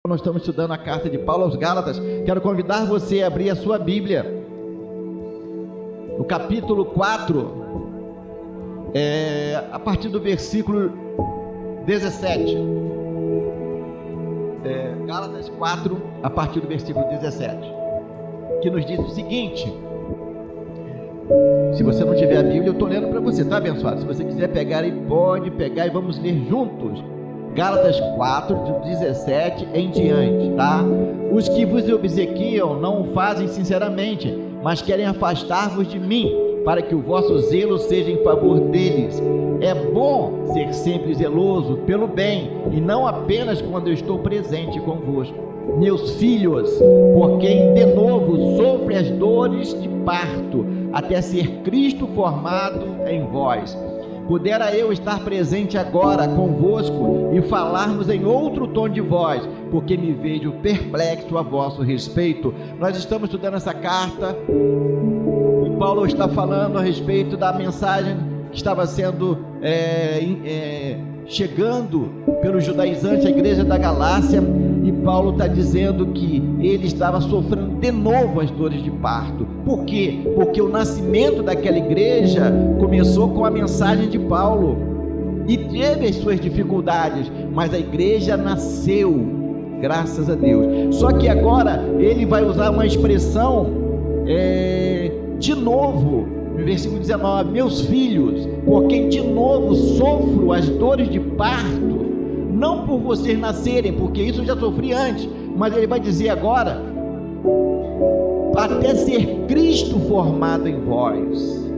Nós estamos estudando a carta de Paulo aos Gálatas. Quero convidar você a abrir a sua Bíblia no capítulo 4, a partir do versículo 17. Gálatas 4, a partir do versículo 17, que nos diz o seguinte. Se você não tiver a Bíblia, eu estou lendo para você, tá, abençoado? Se você quiser pegar, aí pode pegar e vamos ler juntos. Gálatas 4, do 17 em diante, tá? Os que vos obsequiam não o fazem sinceramente, mas querem afastar-vos de mim, para que o vosso zelo seja em favor deles. É bom ser sempre zeloso pelo bem, e não apenas quando eu estou presente convosco. Meus filhos, por quem de novo sofre as dores de parto, até ser Cristo formado em vós. Pudera eu estar presente agora convosco e falarmos em outro tom de voz, porque me vejo perplexo a vosso respeito. Nós estamos estudando essa carta e Paulo está falando a respeito da mensagem que estava sendo chegando pelos judaizantes à igreja da Galácia, e Paulo está dizendo que ele estava sofrendo de novo as dores de parto. Por quê? Porque o nascimento daquela igreja começou com a mensagem de Paulo e teve as suas dificuldades, mas a igreja nasceu, graças a Deus. Só que agora ele vai usar uma expressão de novo, no versículo 19: meus filhos, por quem de novo sofro as dores de parto, não por vocês nascerem, porque isso eu já sofri antes, mas ele vai dizer agora, até ser Cristo formado em vós.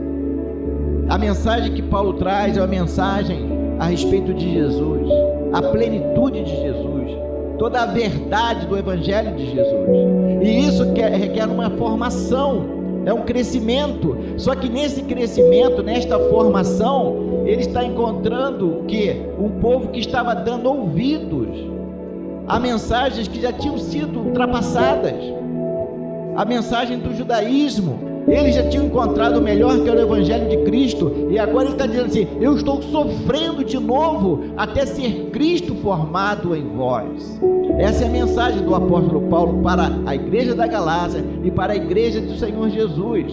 A mensagem que Paulo traz é uma mensagem a respeito de Jesus, a plenitude de Jesus, toda a verdade do Evangelho de Jesus, e isso requer uma formação, é um crescimento. Só que nesse crescimento, nesta formação, ele está encontrando o quê? Um povo que estava dando ouvidos a mensagens que já tinham sido ultrapassadas, a mensagem do judaísmo. Eles já tinham encontrado o melhor, que era o Evangelho de Cristo, e agora ele está dizendo assim: eu estou sofrendo de novo até ser Cristo formado em vós. Essa é a mensagem do apóstolo Paulo para a igreja da Galácia e para a igreja do Senhor Jesus.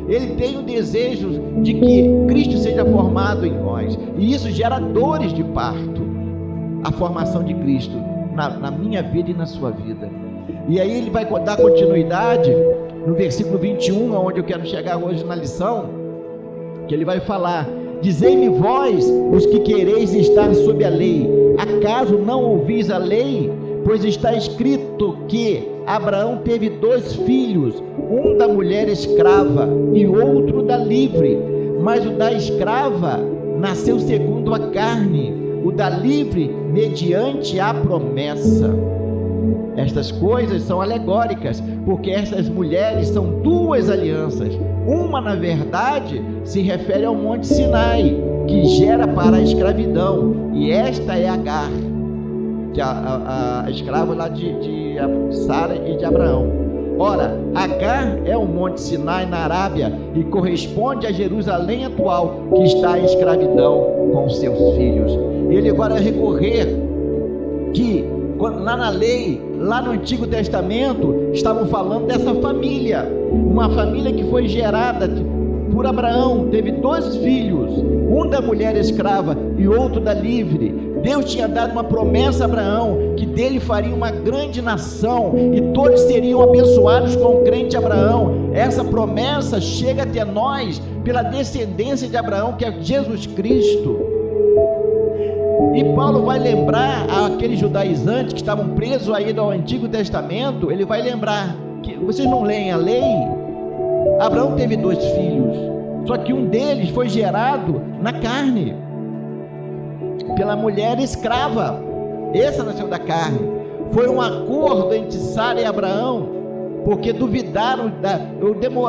Ele tem o desejo de que Cristo seja formado em nós, e isso gera dores de parto, a formação de Cristo na minha vida e na sua vida. E aí ele vai dar continuidade no versículo 21, onde eu quero chegar hoje na lição, que ele vai falar: dizei-me vós, os que quereis estar sob a lei, acaso não ouvis a lei? Pois está escrito que Abraão teve 2 filhos, um da mulher escrava e outro da livre, mas o da escrava nasceu segundo a carne, o da livre mediante a promessa. Estas coisas são alegóricas, porque estas mulheres são 2 alianças. Uma, na verdade, se refere ao Monte Sinai, que gera para a escravidão, e esta é Agar, que a escrava lá de Sara e de Abraão. Ora, Agar é o Monte Sinai na Arábia e corresponde a Jerusalém atual, que está em escravidão com seus filhos. Ele agora vai recorrer que lá na lei, lá no Antigo Testamento, estavam falando dessa família, uma família que foi gerada por Abraão, teve 2 filhos, um da mulher escrava e outro da livre. Deus tinha dado uma promessa a Abraão, que dele faria uma grande nação, e todos seriam abençoados com o crente Abraão. Essa promessa chega até nós pela descendência de Abraão, que é Jesus Cristo. E Paulo vai lembrar aqueles judaizantes que estavam presos aí no Antigo Testamento. Ele vai lembrar que vocês não leem a lei? Abraão teve 2 filhos, só que um deles foi gerado na carne, pela mulher escrava. Essa nasceu da carne. Foi um acordo entre Sara e Abraão, porque duvidaram,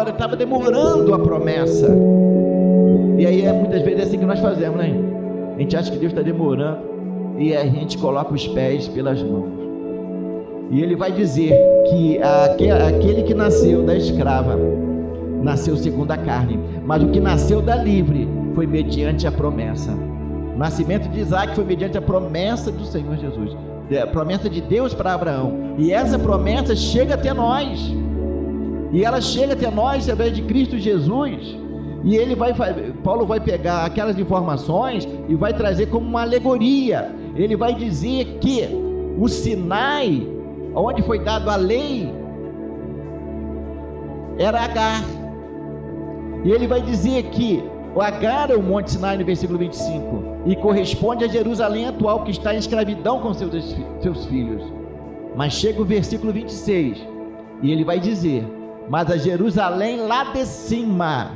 estava demorando a promessa. E aí muitas vezes é assim que nós fazemos, né? A gente acha que Deus está demorando e a gente coloca os pés pelas mãos. E ele vai dizer que aquele que nasceu da escrava nasceu segundo a carne, mas o que nasceu da livre foi mediante a promessa. O nascimento de Isaac foi mediante a promessa do Senhor Jesus. promessa de Deus para Abraão, e essa promessa chega até nós, e ela chega até nós através de Cristo Jesus. E Paulo vai pegar aquelas informações e vai trazer como uma alegoria. Ele vai dizer que o Sinai, onde foi dado a lei, era Agar, e ele vai dizer que o Agar é o Monte Sinai no versículo 25, e corresponde a Jerusalém atual, que está em escravidão com seus filhos. Mas chega o versículo 26, e ele vai dizer: mas a Jerusalém lá de cima,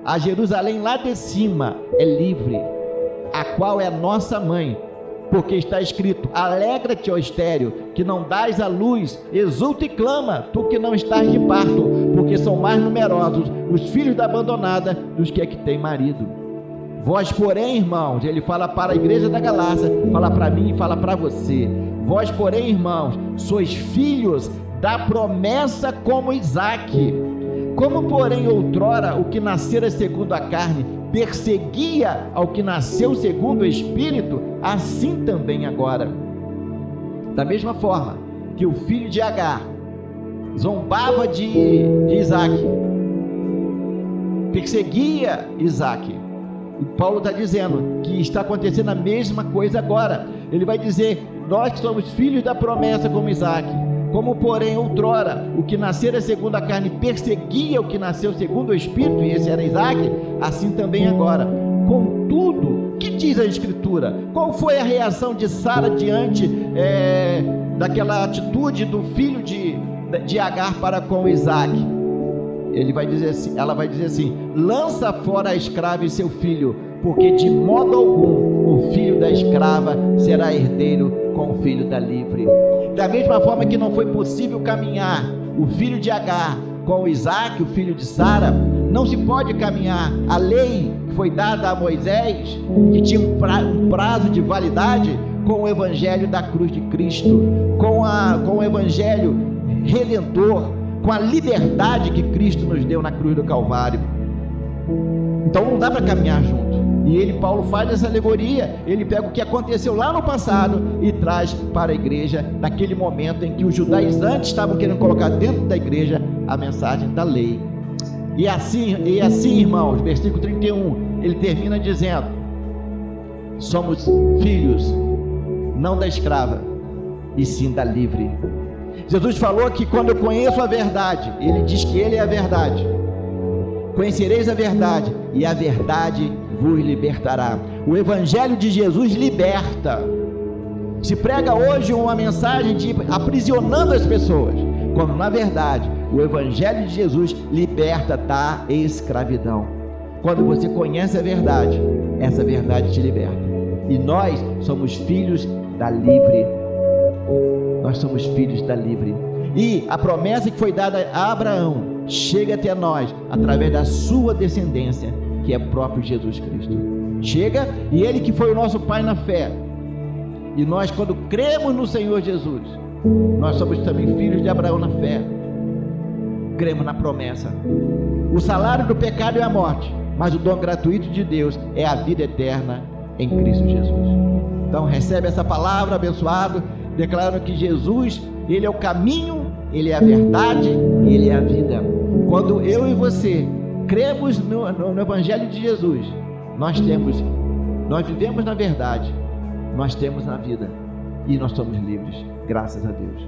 a Jerusalém lá de cima é livre, a qual é nossa mãe, porque está escrito: alegra-te, ó estéril, que não dás à luz, exulta e clama, tu que não estás de parto, porque são mais numerosos os filhos da abandonada dos que tem marido. Vós, porém, irmãos, ele fala para a igreja da Galácia, fala para mim e fala para você: vós, porém, irmãos, sois filhos da promessa como Isaque. Como, porém, outrora o que nascera segundo a carne perseguia ao que nasceu segundo o Espírito, assim também agora. Da mesma forma que o filho de Agar zombava de Isaque, perseguia Isaque, e Paulo está dizendo que está acontecendo a mesma coisa agora. Ele vai dizer: nós que somos filhos da promessa como Isaque, como porém outrora o que nascera segundo a carne perseguia o que nasceu segundo o Espírito, e esse era Isaque, assim também agora. Contudo, que diz a Escritura? Qual foi a reação de Sara diante daquela atitude do filho de Agar para com Isaque? Ela vai dizer assim: lança fora a escrava e seu filho, porque de modo algum o filho da escrava será herdeiro com o filho da livre. Da mesma forma que não foi possível caminhar o filho de Agar com Isaque, o filho de Sara, não se pode caminhar a lei que foi dada a Moisés, que tinha um prazo de validade, com o evangelho da cruz de Cristo, com o evangelho redentor, com a liberdade que Cristo nos deu na cruz do Calvário. Então não dá para caminhar junto. E Paulo faz essa alegoria, ele pega o que aconteceu lá no passado e traz para a igreja, naquele momento em que os judaizantes estavam querendo colocar dentro da igreja a mensagem da lei. E assim, irmãos, versículo 31, ele termina dizendo: somos filhos, não da escrava, e sim da livre. Jesus falou que quando eu conheço a verdade, ele diz que ele é a verdade. Conhecereis a verdade, e a verdade vos libertará. O evangelho de Jesus liberta. Se prega hoje uma mensagem de aprisionando as pessoas, quando na verdade o evangelho de Jesus liberta da escravidão. Quando você conhece a verdade, essa verdade te liberta. E nós somos filhos da livre. Nós somos filhos da livre. E a promessa que foi dada a Abraão chega até nós através da sua descendência, que é o próprio Jesus Cristo. Chega, e ele que foi o nosso pai na fé. E nós, quando cremos no Senhor Jesus, nós somos também filhos de Abraão na fé. Cremos na promessa. O salário do pecado é a morte, mas o dom gratuito de Deus é a vida eterna em Cristo Jesus. Então recebe essa palavra abençoado, declarando que Jesus, ele é o caminho, ele é a verdade, ele é a vida. Quando eu e você cremos no evangelho de Jesus, nós vivemos na verdade, nós temos na vida, e nós somos livres, graças a Deus.